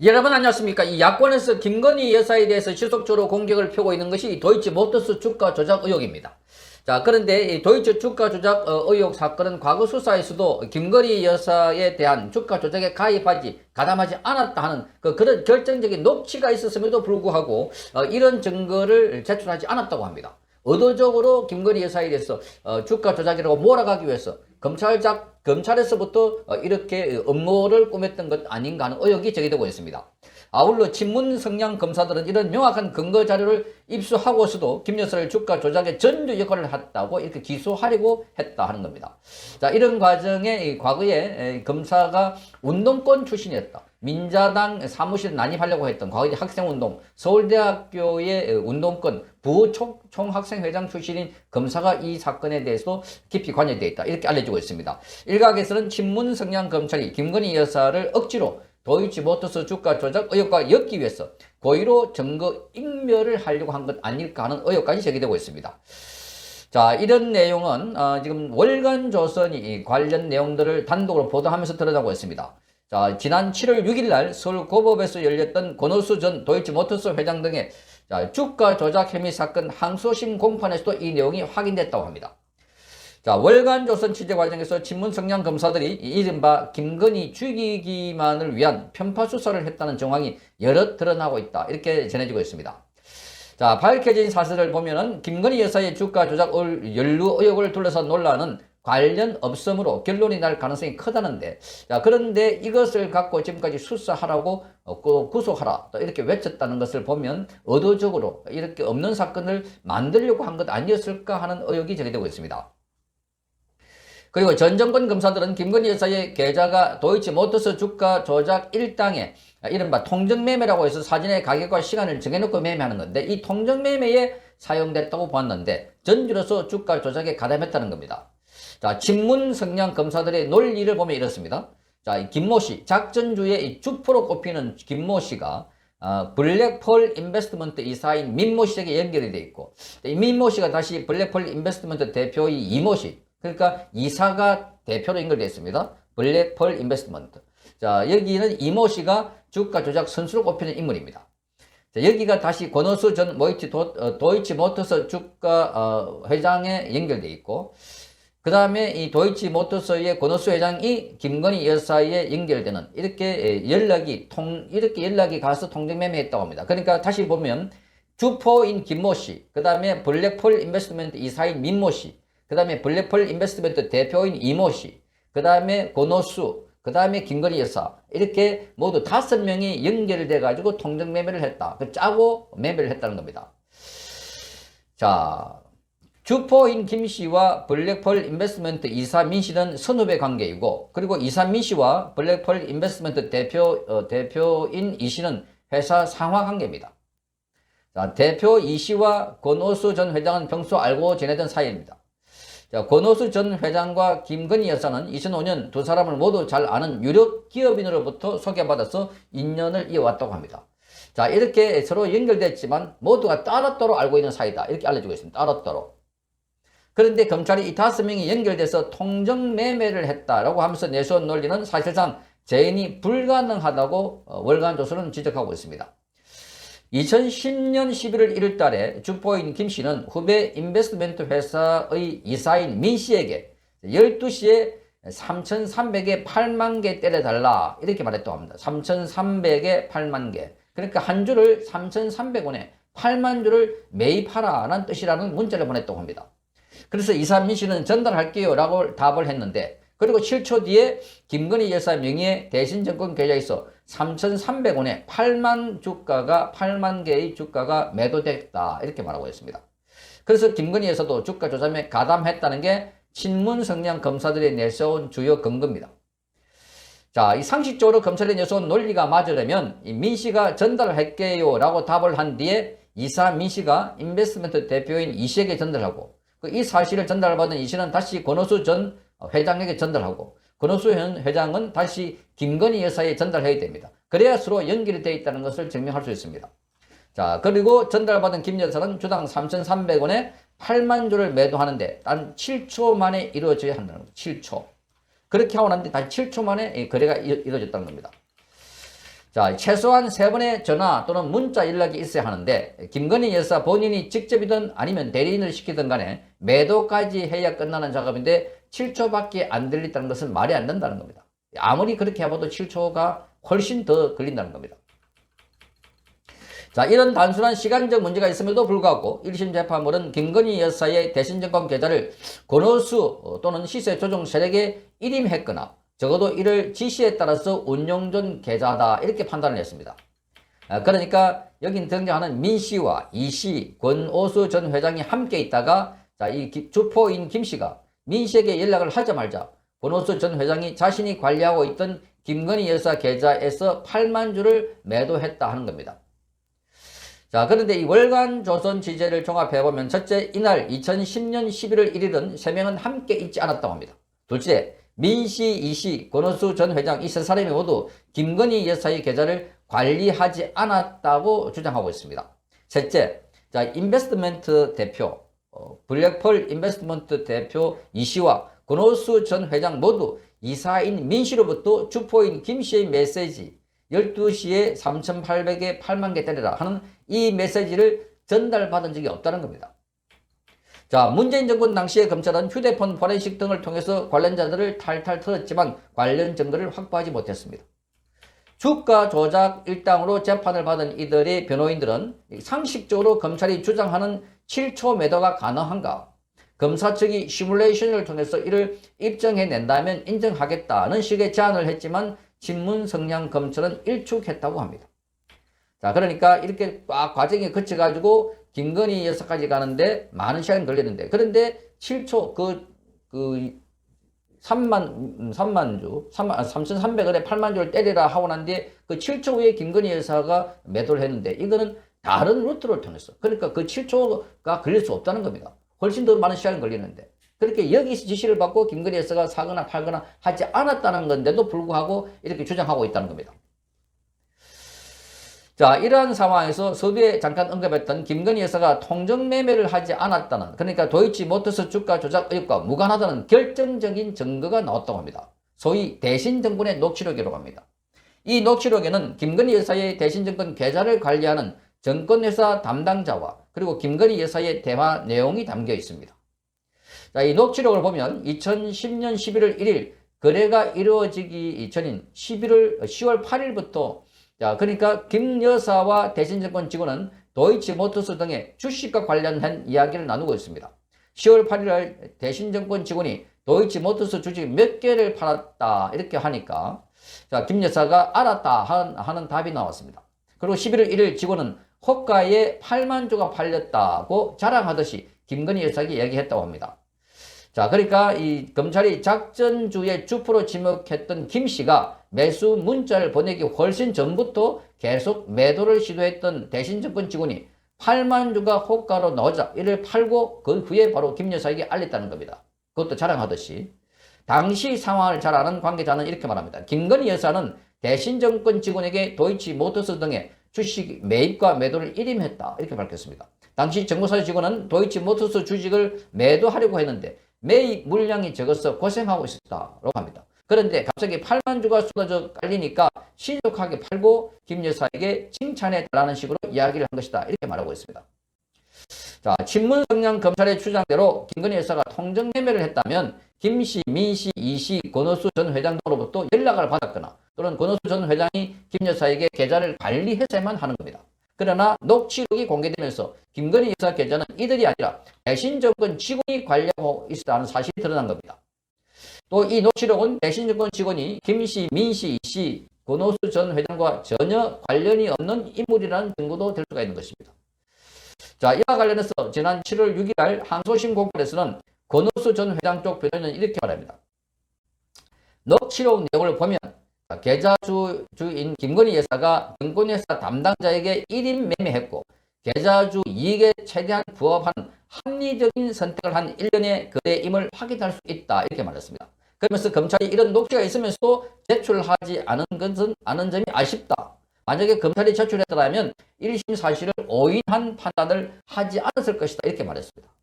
여러분 안녕하십니까. 이 야권에서 김건희 여사에 대해서 지속적으로 공격을 펴고 있는 것이 도이치모터스 주가 조작 의혹입니다. 자, 그런데 이 도이치 주가 조작 의혹 사건은 과거 수사에서도 김건희 여사에 대한 주가 조작에 가담하지 않았다 하는 그런 결정적인 녹취가 있었음에도 불구하고 이런 증거를 제출하지 않았다고 합니다. 의도적으로 김건희 여사에 대해서 주가 조작이라고 몰아가기 위해서 검찰에서부터 이렇게 음모를 꾸몄던 것 아닌가 하는 의혹이 제기되고 있습니다. 아울러 친문 성향 검사들은 이런 명확한 근거 자료를 입수하고서도 김 여사를 주가 조작의 전주 역할을 했다고 이렇게 기소하려고 했다 하는 겁니다. 자, 이런 과정에 과거에 검사가 운동권 출신이었다. 민자당 사무실 난입하려고 했던 과거의 학생운동, 서울대학교의 운동권 부총학생회장 출신인 검사가 이 사건에 대해서도 깊이 관여되어 있다. 이렇게 알려지고 있습니다. 일각에서는 친문 성향 검찰이 김건희 여사를 억지로 도이치모터스 주가 조작 의혹과 엮기 위해서 고의로 증거 인멸을 하려고 한 것 아닐까 하는 의혹까지 제기되고 있습니다. 자, 이런 내용은 지금 월간조선이 관련 내용들을 단독으로 보도하면서 드러나고 있습니다. 자, 지난 7월 6일 날 서울고법에서 열렸던 권오수 전 도이치모터스 회장 등의 주가 조작 혐의 사건 항소심 공판에서도 이 내용이 확인됐다고 합니다. 자, 월간조선 취재 과정에서 친문 성향 검사들이 이른바 김건희 죽이기만을 위한 편파 수사를 했다는 정황이 여럿 드러나고 있다. 이렇게 전해지고 있습니다. 자, 밝혀진 사실을 보면은 김건희 여사의 주가 조작 연루 의혹을 둘러싼 논란은 관련 없음으로 결론이 날 가능성이 크다는데, 자, 그런데 이것을 갖고 지금까지 수사하라고 구속하라 또 이렇게 외쳤다는 것을 보면 의도적으로 이렇게 없는 사건을 만들려고 한 것 아니었을까 하는 의혹이 제기되고 있습니다. 그리고 전 정권 검사들은 김건희 여사의 계좌가 도이치모터스 주가 조작 일당에 이른바 통정매매라고 해서 사진의 가격과 시간을 정해놓고 매매하는 건데, 이 통정매매에 사용됐다고 보았는데 전주로서 주가 조작에 가담했다는 겁니다. 자, 친문 성향 검사들의 논리를 보면 이렇습니다. 자, 김모 씨, 작전주의 주포로 꼽히는 김모 씨가 블랙펄 인베스트먼트 이사인 민모 씨에게 연결이 되어 있고, 이 민모 씨가 다시 블랙펄 인베스트먼트 대표의 이모 씨, 그러니까 이사가 대표로 연결되어 있습니다. 블랙펄 인베스트먼트. 자, 여기는 이모 씨가 주가 조작 선수로 꼽히는 인물입니다. 자, 여기가 다시 권오수 전 도이치모터스 주가 회장에 연결되어 있고, 그 다음에 이 도이치모터스의 권오수 회장이 김건희 여사에 연결되는 이렇게 연락이 가서 통정매매했다고 합니다. 그러니까 다시 보면 주포인 김모 씨, 그 다음에 블랙펄 인베스트먼트 이사인 민모 씨, 그 다음에 블랙펄 인베스트먼트 대표인 이모 씨, 그 다음에 권오수, 그 다음에 김건희 여사, 이렇게 모두 5명이 연결돼 가지고 통정매매를 했다. 짜고 매매를 했다는 겁니다. 자, 주포인 김 씨와 블랙펄 인베스트먼트 이사 민 씨는 선후배 관계이고, 그리고 이사 민 씨와 블랙펄 인베스트먼트 대표인 이 씨는 회사 상하 관계입니다. 자, 대표 이 씨와 권오수 전 회장은 평소 알고 지내던 사이입니다. 자, 권오수 전 회장과 김건희 여사는 2005년 두 사람을 모두 잘 아는 유력 기업인으로부터 소개받아서 인연을 이어왔다고 합니다. 자, 이렇게 서로 연결됐지만 모두가 따로따로 알고 있는 사이다. 이렇게 알려지고 있습니다. 따로따로. 그런데 검찰이 이 5명이 연결돼서 통정매매를 했다라고 하면서 내세운 논리는 사실상 재현이 불가능하다고 월간조선은 지적하고 있습니다. 2010년 11월 1일 달에 주포인 김 씨는 후배 인베스트먼트 회사의 이사인 민 씨에게 12시에 3,300에 8만 개 때려달라 이렇게 말했다고 합니다. 3,300에 8만 개. 그러니까 한 주를 3,300원에 8만 주를 매입하라는 뜻이라는 문자를 보냈다고 합니다. 그래서 이사 민 씨는 전달할게요 라고 답을 했는데, 그리고 7초 뒤에 김건희 여사 명의의 대신증권 계좌에서 3,300원에 8만 개의 주가가 매도됐다 이렇게 말하고 있습니다. 그래서 김건희 여사도 주가 조작에 가담했다는 게 친문 성향 검사들이 내세운 주요 근거입니다. 자, 이 상식적으로 검찰이 내세운 논리가 맞으려면 이 민 씨가 전달할게요 라고 답을 한 뒤에 이사 민 씨가 인베스트먼트 대표인 이 씨에게 전달하고, 이 사실을 전달받은 이 씨는 다시 권오수 전 회장에게 전달하고, 권오수 회장은 다시 김건희 여사에 전달해야 됩니다. 그래야 서로 연결이 되어 있다는 것을 증명할 수 있습니다. 자, 그리고 전달받은 김 여사는 주당 3,300원에 8만 주를 매도하는데 단 7초 만에 이루어져야 한다는 겁니다. 7초. 그렇게 하고 난 뒤 다시 7초 만에 거래가 이루어졌다는 겁니다. 자, 최소한 3번의 전화 또는 문자 연락이 있어야 하는데 김건희 여사 본인이 직접이든 아니면 대리인을 시키든 간에 매도까지 해야 끝나는 작업인데 7초밖에 안 들렸다는 것은 말이 안 된다는 겁니다. 아무리 그렇게 해봐도 7초가 훨씬 더 걸린다는 겁니다. 자, 이런 단순한 시간적 문제가 있음에도 불구하고 1심 재판부는 김건희 여사의 대신증권 계좌를 권오수 또는 시세 조정 세력에 일임했거나 적어도 이를 지시에 따라서 운용 전 계좌다 이렇게 판단을 했습니다. 그러니까 여기 등장하는 민 씨와 이 씨, 권오수 전 회장이 함께 있다가 자, 이 주포인 김 씨가 민 씨에게 연락을 하자마자 권오수 전 회장이 자신이 관리하고 있던 김건희 여사 계좌에서 8만 주를 매도했다 하는 겁니다. 자, 그런데 이 월간 조선 취재를 종합해보면 첫째, 이날 2010년 11월 1일은 3명은 함께 있지 않았다고 합니다. 둘째, 민 씨, 이 씨, 권오수 전 회장 이 세 사람이 모두 김건희 여사의 계좌를 관리하지 않았다고 주장하고 있습니다. 셋째, 자, 인베스트먼트 대표, 블랙펄 인베스트먼트 대표 이 씨와 권오수 전 회장 모두 이사인 민 씨로부터 주포인 김 씨의 메시지 12시에 3,800에 8만 개 때리라 하는 이 메시지를 전달받은 적이 없다는 겁니다. 자, 문재인 정권 당시에 검찰은 휴대폰 포렌식 등을 통해서 관련자들을 탈탈 털었지만 관련 증거를 확보하지 못했습니다. 주가 조작 일당으로 재판을 받은 이들의 변호인들은 상식적으로 검찰이 주장하는 7초 매도가 가능한가? 검사 측이 시뮬레이션을 통해서 이를 입증해낸다면 인정하겠다는 식의 제안을 했지만 친문 성향 검찰은 일축했다고 합니다. 자, 그러니까 이렇게 꽉 과정이 거쳐가지고 김건희 여사까지 가는데 많은 시간이 걸리는데 그런데 7초 3,300원에 8만 주를 때리라 하고 난 뒤에 그 7초 후에 김건희 여사가 매도를 했는데 이거는 다른 루트를 통해서 그러니까 그 7초가 걸릴 수 없다는 겁니다. 훨씬 더 많은 시간이 걸리는데 그렇게 여기서 지시를 받고 김건희 여사가 사거나 팔거나 하지 않았다는 건데도 불구하고 이렇게 주장하고 있다는 겁니다. 자, 이러한 상황에서 서두에 잠깐 언급했던 김건희 여사가 통정 매매를 하지 않았다는 그러니까 도이치모터스 주가 조작 의혹과 무관하다는 결정적인 증거가 나왔다고 합니다. 소위 대신증권의 녹취록이라고 합니다. 이 녹취록에는 김건희 여사의 대신증권 계좌를 관리하는 증권회사 담당자와 그리고 김건희 여사의 대화 내용이 담겨 있습니다. 자, 이 녹취록을 보면 2010년 11월 1일 거래가 이루어지기 전인 10월 8일부터 자, 그러니까 김 여사와 대신증권 직원은 도이치모터스 등의 주식과 관련한 이야기를 나누고 있습니다. 10월 8일 대신증권 직원이 도이치모터스 주식 몇 개를 팔았다 이렇게 하니까 자, 김 여사가 알았다 하는 답이 나왔습니다. 그리고 11월 1일 직원은 호가에 8만 주가 팔렸다고 자랑하듯이 김건희 여사에게 얘기했다고 합니다. 자, 그러니까 이 검찰이 작전주의 주포로 지목했던 김 씨가 매수 문자를 보내기 훨씬 전부터 계속 매도를 시도했던 대신증권 직원이 8만 주가 호가로 나오자 이를 팔고 그 후에 바로 김 여사에게 알렸다는 겁니다. 그것도 자랑하듯이. 당시 상황을 잘 아는 관계자는 이렇게 말합니다. 김건희 여사는 대신증권 직원에게 도이치모터스 등의 주식 매입과 매도를 일임했다 이렇게 밝혔습니다. 당시 정보사 직원은 도이치모터스 주식을 매도하려고 했는데 매입 물량이 적어서 고생하고 있었다고 합니다. 그런데 갑자기 8만 주가 쏟아져 깔리니까 신속하게 팔고 김 여사에게 칭찬해 달라는 식으로 이야기를 한 것이다 이렇게 말하고 있습니다. 자, 친문 성향 검찰의 주장대로 김건희 여사가 통정 매매를 했다면 김 씨, 민 씨, 이 씨, 권오수 전 회장 등으로부터 연락을 받았거나 또는 권오수 전 회장이 김 여사에게 계좌를 관리했어야만 하는 겁니다. 그러나 녹취록이 공개되면서 김건희 여사 계좌는 이들이 아니라 대신증권 직원이 관리하고 있었다는 사실이 드러난 겁니다. 또 이 녹취록은 대신증권 직원이 김 씨, 민 씨, 이 씨, 권오수 전 회장과 전혀 관련이 없는 인물이라는 증거도 될 수가 있는 것입니다. 자, 이와 관련해서 지난 7월 6일 항소심 공판에서는 권오수 전 회장 쪽 변호인은 이렇게 말합니다. 녹취록 내용을 보면 계좌주인 김건희 여사가 증권회사 담당자에게 1인 매매했고 계좌주 이익에 최대한 부합한 합리적인 선택을 한 일련의 거래임을 확인할 수 있다 이렇게 말했습니다. 그러면서 검찰이 이런 녹취가 있으면서도 제출하지 않은 것은 않은 점이 아쉽다. 만약에 검찰이 제출했더라면 1심 사실을 오인한 판단을 하지 않았을 것이다 이렇게 말했습니다.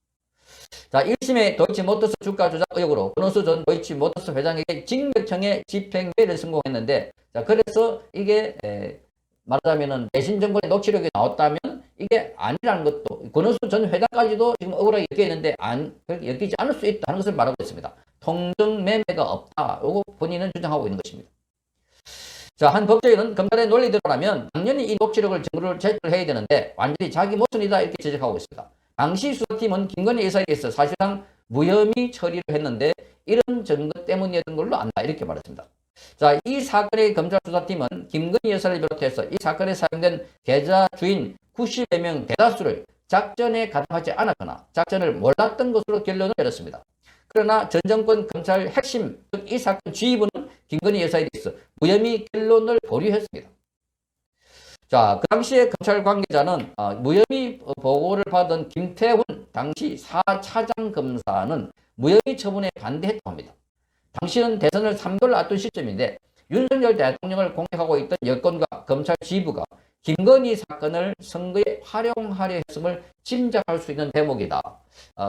자, 1심의 도이치모터스 주가 조작 의혹으로 권오수 전 도이치모터스 회장에게 징역형의 집행유예를 선고했는데, 자, 그래서 이게 말하자면은 대신 정권의 녹취록이 나왔다면 이게 아니라는 것도, 권오수 전 회장까지도 지금 억울하게 여기는데 여기지 않을 수 있다는 것을 말하고 있습니다. 통정 매매가 없다. 요거 본인은 주장하고 있는 것입니다. 자, 한 법조인은 검찰의 논리대로라면 당연히 이 녹취록을 증거를 제출해야 되는데 완전히 자기 모순이다 이렇게 지적하고 있습니다. 당시 수사팀은 김건희 여사에 대해서 사실상 무혐의 처리를 했는데 이런 증거 때문이었던 걸로 안다 이렇게 말했습니다. 자, 이 사건의 검찰 수사팀은 김건희 여사를 비롯해서 이 사건에 사용된 계좌 주인 90여 명 대다수를 작전에 가담하지 않았거나 작전을 몰랐던 것으로 결론을 내렸습니다. 그러나 전 정권 검찰 핵심, 즉 이 사건 지휘부는 김건희 여사에 대해서 무혐의 결론을 보류했습니다. 자, 그 당시에 검찰 관계자는 무혐의 보고를 받은 김태훈 당시 4차장 검사는 무혐의 처분에 반대했다고 합니다. 당시는 대선을 3개월 앞둔 시점인데 윤석열 대통령을 공격하고 있던 여권과 검찰 지휘부가 김건희 사건을 선거에 활용하려 했음을 짐작할 수 있는 대목이다.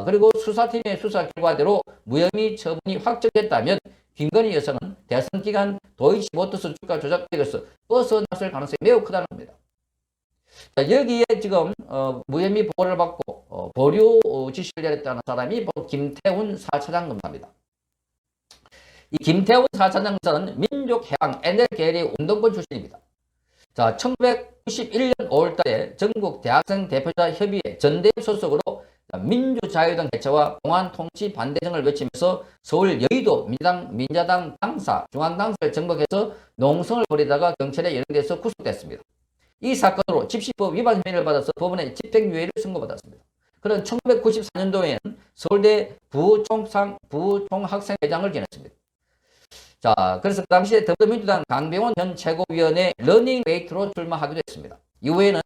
그리고 수사팀의 수사 결과대로 무혐의 처분이 확정됐다면 김건희 여사는 대선 기간 도이치모터스 주가 조작 의혹에서 벗어났을 가능성이 매우 크다는 겁니다. 자, 여기에 지금 무혐의 보고를 받고 보류 지시를 내렸다는 사람이 바로 김태훈 4차장 검사입니다. 이 김태훈 4차장 검사는 민족해방 NL계열의 운동권 출신입니다. 자, 1991년 5월달에 전국 대학생 대표자 협의회 전대협 소속으로 민주자유당 개최와 공안 통치 반대 등을 외치면서 서울 여의도 민자당 당사 중앙당사를 정복해서 농성을 벌이다가 경찰에 연행돼서 구속됐습니다. 이 사건으로 집시법 위반 혐의를 받아서 법원에 집행유예를 선고받았습니다. 그런 1994년도에는 서울대 부총학생회장을 지냈습니다. 자, 그래서 그 당시에 더불어민주당 강병원 전 최고위원의 러닝메이트로 출마하기도 했습니다. 이후에는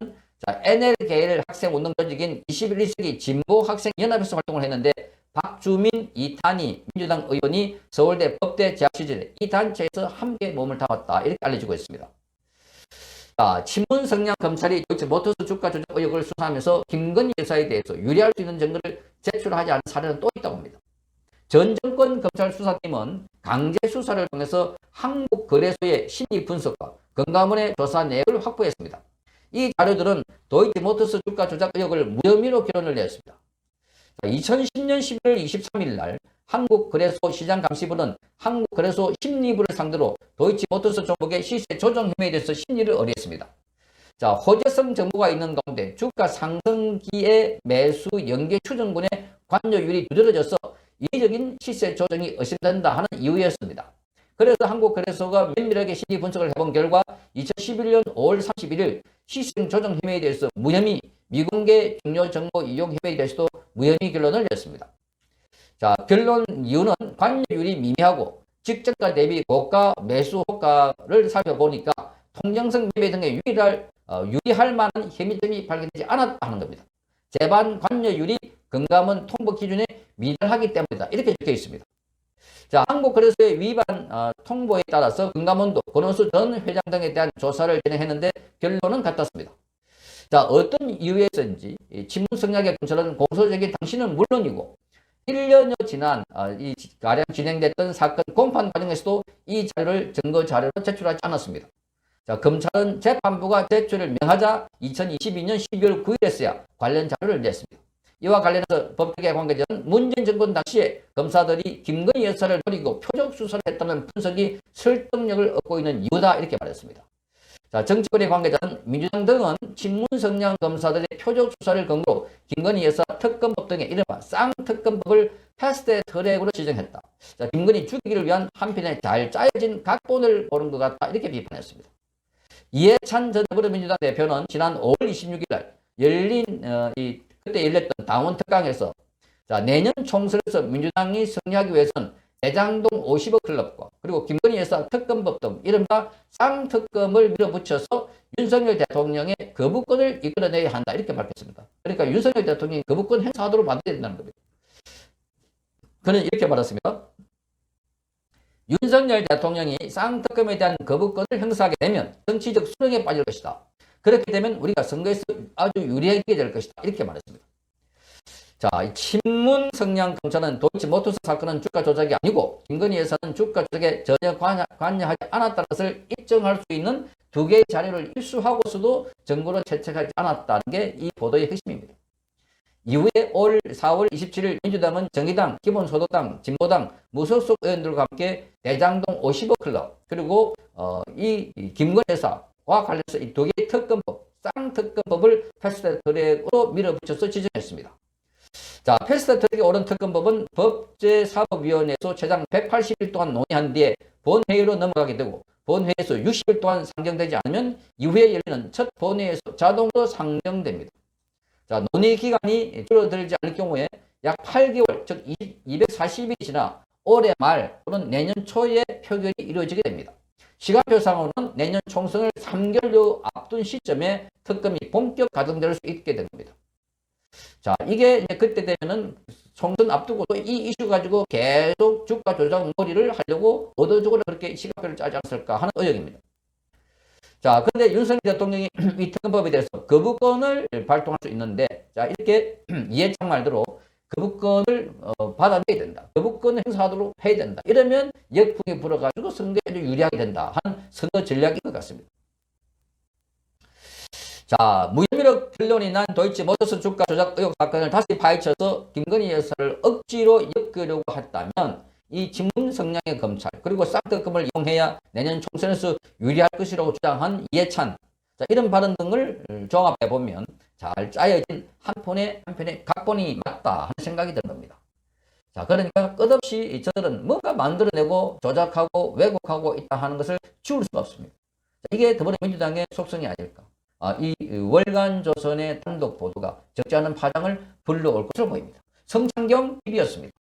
NL계열 학생운동 조직인 21세기 진보학생연합에서 활동을 했는데 박주민, 이탄희 민주당 의원이 서울대 법대 재학 시절에 이 단체에서 함께 몸을 담았다 이렇게 알려지고 있습니다. 자, 친문성향 검찰이 도이치모터스 주가 조작 의혹을 수사하면서 김건희 여사에 대해서 유리할 수 있는 증거를 제출하지 않은 사례는 또 있다고 합니다. 전 정권 검찰 수사팀은 강제 수사를 통해서 한국거래소의 심리 분석과 금감원의 조사 내역을 확보했습니다. 이 자료들은 도이치모터스 주가 조작 의혹을 무혐의로 결론을 내었습니다. 2010년 11월 23일 날 한국거래소 시장감시부는 한국거래소 심리부를 상대로 도이치모터스 종목의 시세 조정 혐의에 대해서 심리를 의뢰했습니다. 자, 호재성 정보가 있는 가운데 주가 상승기의 매수 연계 추정분의 관여율이 두드러져서 이례적인 시세 조정이 의심된다 하는 이유였습니다. 그래서 한국거래소가 면밀하게 심리 분석을 해본 결과 2011년 5월 31일 시세 조정 혐의에 대해서 무혐의, 미공개 중요 정보 이용 혐의에 대해서도 무혐의 결론을 냈습니다. 자, 결론 이유는 관여율이 미미하고 직전가 대비 고가 매수 호가를 살펴보니까 통정성 매매 등에 유리할 만한 혐의점이 발견되지 않았다 하는 겁니다. 재반 관여율이 금감원 통보 기준에 미달하기 때문이다. 이렇게 적혀 있습니다. 자, 한국거래소의 위반 통보에 따라서 금감원도 권오수 전 회장 등에 대한 조사를 진행했는데 결론은 같았습니다. 자, 어떤 이유에서인지 친문성향의 검찰은 공소적인 당시는 물론이고 1년여 지난 가량 진행됐던 사건 공판 과정에서도 이 자료를 증거 자료로 제출하지 않았습니다. 자, 검찰은 재판부가 제출을 명하자 2022년 12월 9일에서야 관련 자료를 냈습니다. 이와 관련해서 법조계 관계자는 문재인 정권 당시에 검사들이 김건희 여사를 노리고 표적 수사를 했다는 분석이 설득력을 얻고 있는 이유다 이렇게 말했습니다. 자, 정치권의 관계자는 민주당 등은 친문성향 검사들의 표적 수사를 근거로 김건희 여사 특검법 등의 이른바 쌍특검법을 패스트 트랙으로 지정했다. 자, 김건희 죽이기를 위한 한편에 잘 짜여진 각본을 보는 것 같다 이렇게 비판했습니다. 이해찬 전 더불어민주당 대표는 지난 5월 26일 날 그때 열렸던 당원 특강에서 자, 내년 총선에서 민주당이 승리하기 위해서는 대장동 50억 클럽과 그리고 김건희 여사 특검법 등 이른바 쌍특검을 밀어붙여서 윤석열 대통령의 거부권을 이끌어내야 한다 이렇게 밝혔습니다. 그러니까 윤석열 대통령이 거부권 행사하도록 만들어야 된다는 겁니다. 그는 이렇게 말했습니다. 윤석열 대통령이 쌍특검에 대한 거부권을 행사하게 되면 정치적 수렁에 빠질 것이다. 그렇게 되면 우리가 선거에서 아주 유리하게 될 것이다. 이렇게 말했습니다. 자, 이 친문 성향 검찰은 도이치모터스 사건은 주가 조작이 아니고 김건희 여사는 주가 조작에 전혀 관여하지 않았다는 것을 입증할 수 있는 두 개의 자료를 입수하고서도 증거로 채택하지 않았다는 게 이 보도의 핵심입니다. 이후에 올 4월 27일 민주당은 정의당, 기본소득당, 진보당, 무소속 의원들과 함께 대장동 50억 클럽 그리고 이 김건희 여사와 관련해서 이 두 개의 특검법, 쌍특검법을 패스트트랙으로 밀어붙여서 지정했습니다. 자, 패스트트랙에 오른 특검법은 법제사법위원회에서 최장 180일 동안 논의한 뒤에 본회의로 넘어가게 되고 본회의에서 60일 동안 상정되지 않으면 이후에 열리는 첫 본회의에서 자동으로 상정됩니다. 자, 논의 기간이 줄어들지 않을 경우에 약 8개월, 즉 240일이 지나 올해 말 또는 내년 초에 표결이 이루어지게 됩니다. 시간표상으로는 내년 총선을 3개월여 앞둔 시점에 특검이 본격 가동될 수 있게 됩니다. 자, 이게 이제 그때 되면은 총선 앞두고도 이 이슈 가지고 계속 주가 조작 놀이를 하려고 의도적으로 그렇게 시간표를 짜지 않았을까 하는 의혹입니다. 자, 근데 윤석열 대통령이 이 특검법에 대해서 거부권을 발동할 수 있는데, 자, 이렇게 이해창 말대로 거부권을 받아내야 된다. 거부권을 행사하도록 해야 된다. 이러면 역풍이 불어가지고 선거에 아주 유리하게 된다 하는 선거 전략인 것 같습니다. 자, 무혐의력 결론이 난 도이치모터스 주가 조작 의혹 사건을 다시 파헤쳐서 김건희 여사를 억지로 엮으려고 했다면 이 친문 성향의 검찰 그리고 쌍특검을 이용해야 내년 총선에서 유리할 것이라고 주장한 이해찬, 자, 이런 발언 등을 종합해 보면 잘 짜여진 한 편의 각본이 맞다 하는 생각이 드는 겁니다. 자, 그러니까 끝없이 저들은 뭔가 만들어내고 조작하고 왜곡하고 있다 하는 것을 지울 수가 없습니다. 자, 이게 더불어민주당의 속성이 아닐까. 이 월간 조선의 단독 보도가 적지 않은 파장을 불러올 것으로 보입니다. 성창경 TV였습니다.